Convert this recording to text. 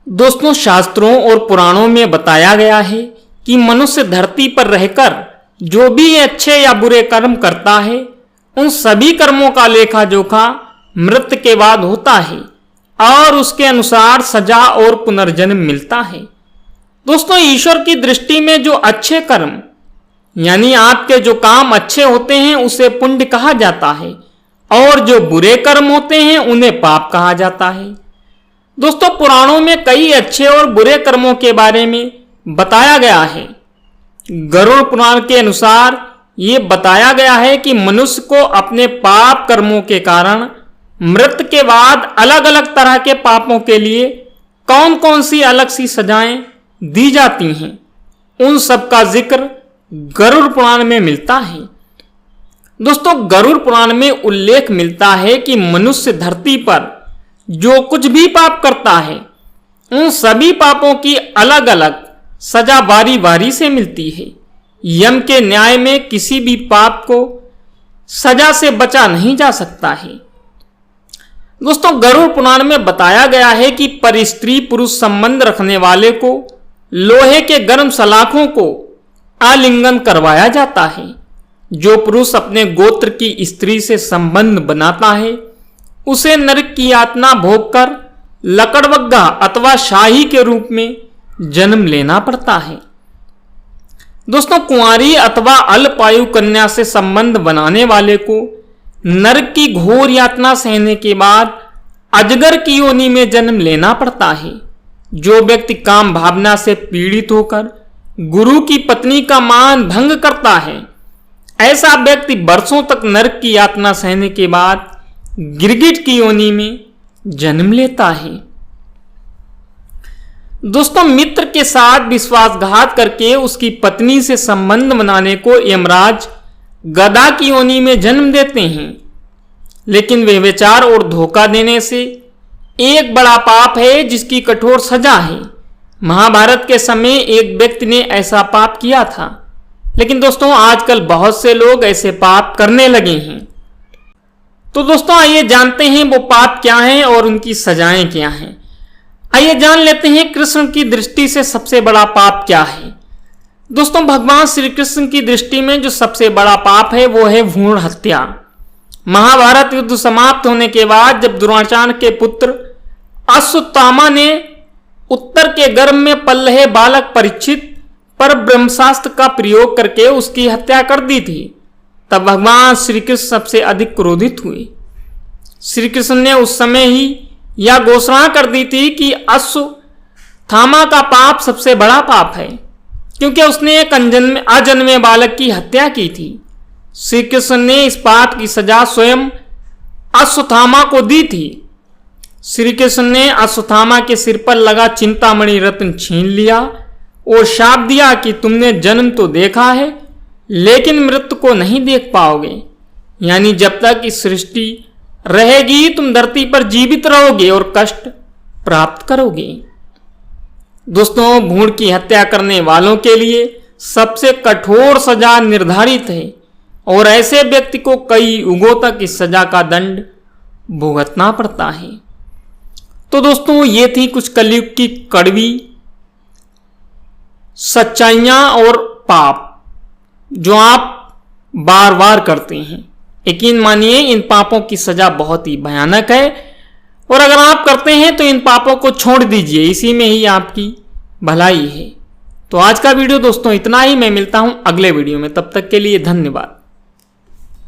दोस्तों, शास्त्रों और पुराणों में बताया गया है कि मनुष्य धरती पर रहकर जो भी अच्छे या बुरे कर्म करता है, उन सभी कर्मों का लेखा जोखा मृत्यु के बाद होता है और उसके अनुसार सजा और पुनर्जन्म मिलता है। दोस्तों, ईश्वर की दृष्टि में जो अच्छे कर्म यानी आपके जो काम अच्छे होते हैं उसे पुण्य कहा जाता है और जो बुरे कर्म होते हैं उन्हें पाप कहा जाता है। दोस्तों, पुराणों में कई अच्छे और बुरे कर्मों के बारे में बताया गया है। गरुड़ पुराण के अनुसार ये बताया गया है कि मनुष्य को अपने पाप कर्मों के कारण मृत्यु के बाद अलग अलग तरह के पापों के लिए कौन कौन सी अलग सी सजाएं दी जाती हैं, उन सब का जिक्र गरुड़ पुराण में मिलता है। दोस्तों, गरुड़ पुराण में उल्लेख मिलता है कि मनुष्य धरती पर जो कुछ भी पाप करता है, उन सभी पापों की अलग अलग सजा बारी बारी से मिलती है। यम के न्याय में किसी भी पाप को सजा से बचा नहीं जा सकता है। दोस्तों, गरुड़ पुराण में बताया गया है कि पर स्त्री पुरुष संबंध रखने वाले को लोहे के गर्म सलाखों को आलिंगन करवाया जाता है। जो पुरुष अपने गोत्र की स्त्री से संबंध बनाता है उसे नरक की यातना भोगकर लकड़बग्गा अथवा शाही के रूप में जन्म लेना पड़ता है। दोस्तों, कुंवारी अथवा अल्पायु कन्या से संबंध बनाने वाले को नरक की घोर यातना सहने के बाद अजगर की योनि में जन्म लेना पड़ता है। जो व्यक्ति काम भावना से पीड़ित होकर गुरु की पत्नी का मान भंग करता है, ऐसा व्यक्ति वर्षों तक नरक की यातना सहने के बाद गिरगिट की योनि में जन्म लेता है। दोस्तों, मित्र के साथ विश्वासघात करके उसकी पत्नी से संबंध बनाने को यमराज गधा की योनि में जन्म देते हैं, लेकिन वे विचार और धोखा देने से एक बड़ा पाप है जिसकी कठोर सजा है। महाभारत के समय एक व्यक्ति ने ऐसा पाप किया था, लेकिन दोस्तों आजकल बहुत से लोग ऐसे पाप करने लगे हैं। तो दोस्तों, आइए जानते हैं वो पाप क्या हैं और उनकी सजाएं क्या हैं। आइए जान लेते हैं कृष्ण की दृष्टि से सबसे बड़ा पाप क्या है। दोस्तों, भगवान श्री कृष्ण की दृष्टि में जो सबसे बड़ा पाप है वो है भ्रूण हत्या। महाभारत युद्ध समाप्त होने के बाद जब द्रोणाचार्य के पुत्र अश्वत्थामा ने उत्तर के गर्भ में पल रहे बालक परीक्षित पर ब्रह्मास्त्र का प्रयोग करके उसकी हत्या कर दी थी, तब भगवान श्री कृष्ण सबसे अधिक क्रोधित हुए। श्री कृष्ण ने उस समय ही यह घोषणा कर दी थी कि अश्वत्थामा का पाप सबसे बड़ा पाप है, क्योंकि उसने एक अजन्मे बालक की हत्या की थी। श्री कृष्ण ने इस पाप की सजा स्वयं अश्वत्थामा को दी थी। श्री कृष्ण ने अश्वत्थामा के सिर पर लगा चिंतामणि रत्न छीन लिया और शाप दिया कि तुमने जन्म तो देखा है लेकिन मृत्यु को नहीं देख पाओगे, यानी जब तक इस सृष्टि रहेगी तुम धरती पर जीवित रहोगे और कष्ट प्राप्त करोगे। दोस्तों, भ्रूण की हत्या करने वालों के लिए सबसे कठोर सजा निर्धारित है और ऐसे व्यक्ति को कई युगों तक इस सजा का दंड भुगतना पड़ता है। तो दोस्तों, ये थी कुछ कलयुग की कड़वी सच्चाइयां और पाप जो आप बार बार करते हैं। यकीन मानिए इन पापों की सजा बहुत ही भयानक है और अगर आप करते हैं तो इन पापों को छोड़ दीजिए, इसी में ही आपकी भलाई है। तो आज का वीडियो दोस्तों इतना ही। मैं मिलता हूं अगले वीडियो में, तब तक के लिए धन्यवाद।